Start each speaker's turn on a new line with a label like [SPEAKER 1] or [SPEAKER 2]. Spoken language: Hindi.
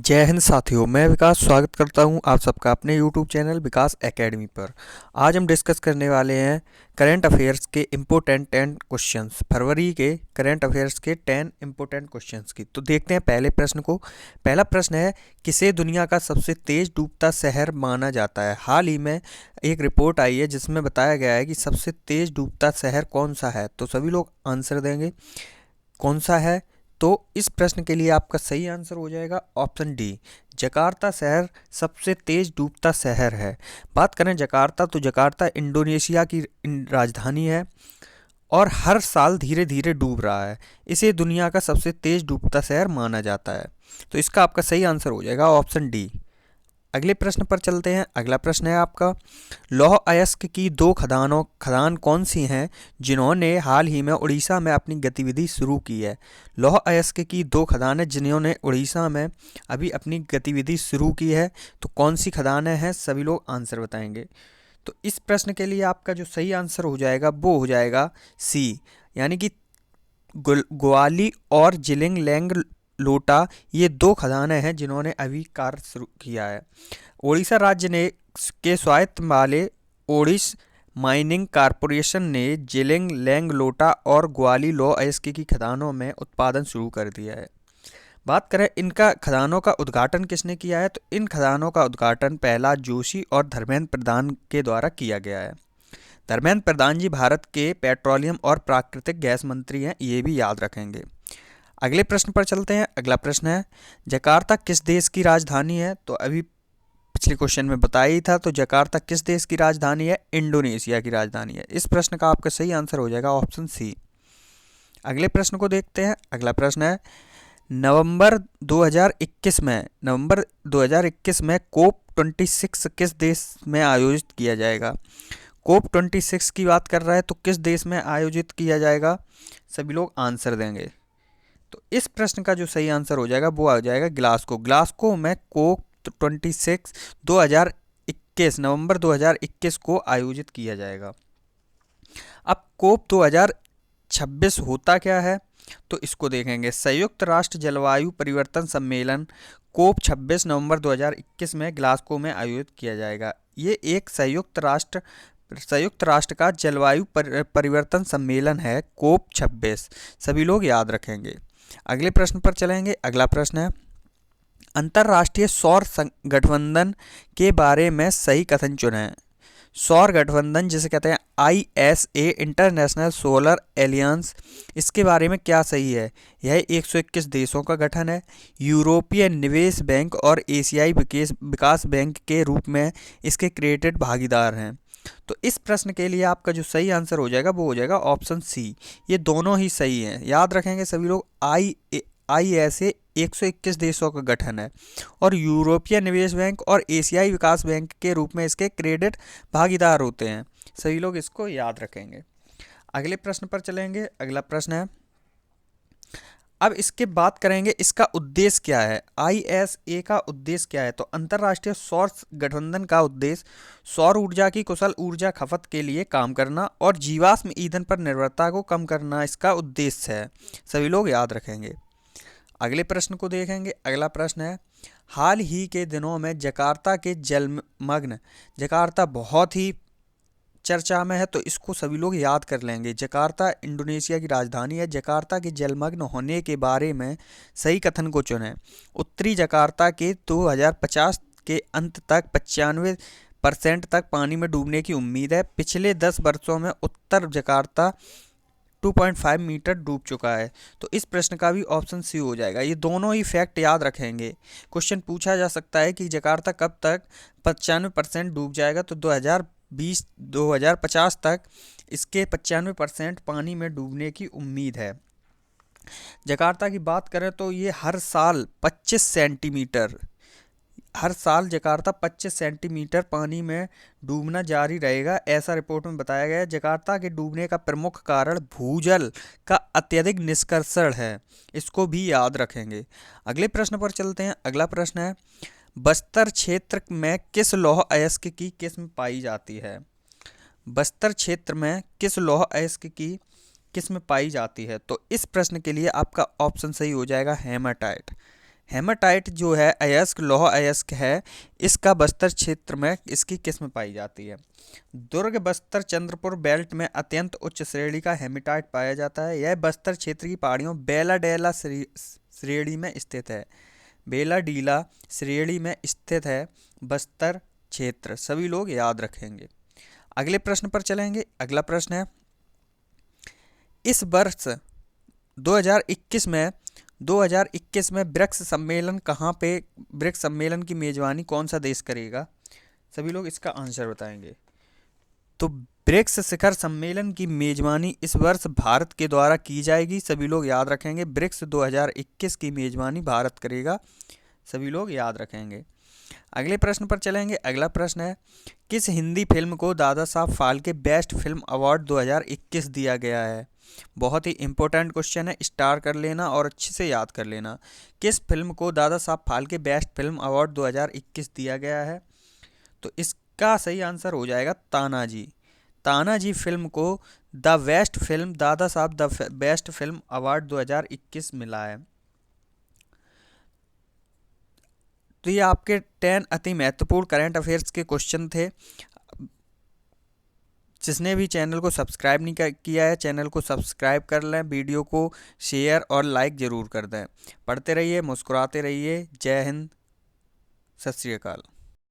[SPEAKER 1] जय हिंद साथियों, मैं विकास स्वागत करता हूं आप सबका अपने YouTube चैनल विकास एकेडमी पर। आज हम डिस्कस करने वाले हैं करंट अफेयर्स के इम्पोर्टेंट 10 क्वेश्चंस, फरवरी के करंट अफेयर्स के 10 इम्पोर्टेंट क्वेश्चंस की। तो देखते हैं पहले प्रश्न को। पहला प्रश्न है, किसे दुनिया का सबसे तेज डूबता शहर माना जाता है? हाल ही में एक रिपोर्ट आई है जिसमें बताया गया है कि सबसे तेज डूबता शहर कौन सा है। तो सभी लोग आंसर देंगे कौन सा है। तो इस प्रश्न के लिए आपका सही आंसर हो जाएगा ऑप्शन डी, जकार्ता शहर सबसे तेज डूबता शहर है। बात करें जकार्ता, तो जकार्ता इंडोनेशिया की राजधानी है और हर साल धीरे धीरे डूब रहा है। इसे दुनिया का सबसे तेज डूबता शहर माना जाता है। तो इसका आपका सही आंसर हो जाएगा ऑप्शन डी। अगले प्रश्न पर चलते हैं। अगला प्रश्न है आपका, लौह अयस्क की दो खदान कौन सी हैं जिन्होंने हाल ही में उड़ीसा में अपनी गतिविधि शुरू की है? लौह अयस्क की दो खदानें जिन्होंने उड़ीसा में अभी अपनी गतिविधि शुरू की है, तो कौन सी खदानें हैं? सभी लोग आंसर बताएंगे। तो इस प्रश्न के लिए आपका जो सही आंसर हो जाएगा वो हो जाएगा सी, यानी कि ग्वाली और जिलिंग लैंग लोटा, ये दो खदानें हैं जिन्होंने अभी कार्य शुरू किया है। ओडिशा राज्य ने के स्वायत्त वाले ओडिश माइनिंग कारपोरेशन ने जिलिंग लैंगलोटा और ग्वाली लौह अयस्क की खदानों में उत्पादन शुरू कर दिया है। बात करें इनका खदानों का उद्घाटन किसने किया है, तो इन खदानों का उद्घाटन प्रहलाद जोशी और धर्मेंद्र प्रधान के द्वारा किया गया है। धर्मेंद्र प्रधान जी भारत के पेट्रोलियम और प्राकृतिक गैस मंत्री हैं, ये भी याद रखेंगे। अगले प्रश्न पर चलते हैं। अगला प्रश्न है, जकार्ता किस देश की राजधानी है? तो अभी पिछले क्वेश्चन में बताया ही था, तो जकार्ता किस देश की राजधानी है? इंडोनेशिया की राजधानी है। इस प्रश्न का आपका सही आंसर हो जाएगा ऑप्शन सी। अगले प्रश्न को देखते हैं। अगला प्रश्न है, नवंबर 2021 में कोप 26 किस देश में आयोजित किया जाएगा? कोप 26 की बात कर रहा है, तो किस देश में आयोजित किया जाएगा? सभी लोग आंसर देंगे। तो इस प्रश्न का जो सही आंसर हो जाएगा वो आ जाएगा ग्लासगो। ग्लासगो में कोप 26 2021 नवंबर 2021 को आयोजित किया जाएगा। अब कोप 2026 होता क्या है, तो इसको देखेंगे। संयुक्त राष्ट्र जलवायु परिवर्तन सम्मेलन कोप 26 नवंबर 2021 में ग्लासगो में आयोजित किया जाएगा। ये एक संयुक्त राष्ट्र का जलवायु परिवर्तन सम्मेलन है, कोप 26। सभी लोग याद रखेंगे। अगले प्रश्न पर चलेंगे। अगला प्रश्न है, अंतर्राष्ट्रीय सौर गठबंधन के बारे में सही कथन चुनें। सौर गठबंधन जिसे कहते हैं ISA, इंटरनेशनल सोलर एलियंस, इसके बारे में क्या सही है? यह 121 देशों का गठन है। यूरोपीय निवेश बैंक और एशियाई विकास बैंक के रूप में इसके क्रिएटेड भागीदार हैं। तो इस प्रश्न के लिए आपका जो सही आंसर हो जाएगा वो हो जाएगा ऑप्शन सी। ये दोनों ही सही हैं, याद रखेंगे सभी लोग। ISA 121 देशों का गठन है और यूरोपीय निवेश बैंक और एशियाई विकास बैंक के रूप में इसके क्रेडिट भागीदार होते हैं। सभी लोग इसको याद रखेंगे। अगले प्रश्न पर चलेंगे। अगला प्रश्न है, अब इसके बात करेंगे इसका उद्देश्य क्या है। ISA का उद्देश्य क्या है, तो अंतर्राष्ट्रीय सौर गठबंधन का उद्देश्य सौर ऊर्जा की कुशल ऊर्जा खपत के लिए काम करना और जीवाश्म ईंधन पर निर्भरता को कम करना इसका उद्देश्य है। सभी लोग याद रखेंगे। अगले प्रश्न को देखेंगे। अगला प्रश्न है, हाल ही के दिनों में जकार्ता के जलमग्न, जकार्ता बहुत ही चर्चा में है, तो इसको सभी लोग याद कर लेंगे। जकार्ता इंडोनेशिया की राजधानी है। जकार्ता के जलमग्न होने के बारे में सही कथन को चुनें। उत्तरी जकार्ता के 2050 के अंत तक 95% तक पानी में डूबने की उम्मीद है। पिछले 10 वर्षों में उत्तर जकार्ता 2.5 मीटर डूब चुका है। तो इस प्रश्न का भी ऑप्शन सी हो जाएगा। ये दोनों ही फैक्ट याद रखेंगे। क्वेश्चन पूछा जा सकता है कि जकार्ता कब तक 95% डूब जाएगा, तो 2050 तक इसके 95% पानी में डूबने की उम्मीद है। जकार्ता की बात करें तो ये हर साल 25 सेंटीमीटर पानी में डूबना जारी रहेगा, ऐसा रिपोर्ट में बताया गया है। जकार्ता के डूबने का प्रमुख कारण भूजल का अत्यधिक निष्कर्षण है, इसको भी याद रखेंगे। अगले प्रश्न पर चलते हैं। अगला प्रश्न है, बस्तर क्षेत्र में किस लौह अयस्क की किस्म पाई जाती है? बस्तर क्षेत्र में किस लौह अयस्क की किस्म पाई जाती है? तो इस प्रश्न के लिए आपका ऑप्शन सही हो जाएगा हेमाटाइट। हेमाटाइट जो है अयस्क लौह अयस्क है, इसका बस्तर क्षेत्र में इसकी किस्म पाई जाती है। दुर्ग बस्तर चंद्रपुर बेल्ट में अत्यंत उच्च श्रेणी का हेमाटाइट पाया जाता है। यह बस्तर क्षेत्र की पहाड़ियों बेलाडेला श्रेणी में स्थित है। बेलाडीला श्रेणी में स्थित है बस्तर क्षेत्र, सभी लोग याद रखेंगे। अगले प्रश्न पर चलेंगे। अगला प्रश्न है, इस वर्ष 2021 में ब्रिक्स सम्मेलन कहाँ पे, ब्रिक्स सम्मेलन की मेजबानी कौन सा देश करेगा? सभी लोग इसका आंसर बताएंगे। तो ब्रिक्स शिखर सम्मेलन की मेजबानी इस वर्ष भारत के द्वारा की जाएगी, सभी लोग याद रखेंगे। ब्रिक्स 2021 की मेजबानी भारत करेगा, सभी लोग याद रखेंगे। अगले प्रश्न पर चलेंगे। अगला प्रश्न है, किस हिंदी फिल्म को Dada Saheb Phalke best film award 2021 दिया गया है? बहुत ही इंपॉर्टेंट क्वेश्चन है, स्टार कर लेना और अच्छे से याद कर लेना। किस फिल्म को Dada Saheb Phalke best film award 2021 दिया गया है? तो इसका सही आंसर हो जाएगा तानाजी। तानाजी फिल्म को the best film Dada Saheb the best film award 2021 मिला है। तो ये आपके 10 अति महत्वपूर्ण करंट अफेयर्स के क्वेश्चन थे। जिसने भी चैनल को सब्सक्राइब नहीं किया है, चैनल को सब्सक्राइब कर लें, वीडियो को शेयर और लाइक ज़रूर कर दें। पढ़ते रहिए, मुस्कुराते रहिए। जय हिंद, सत श्री अकाल।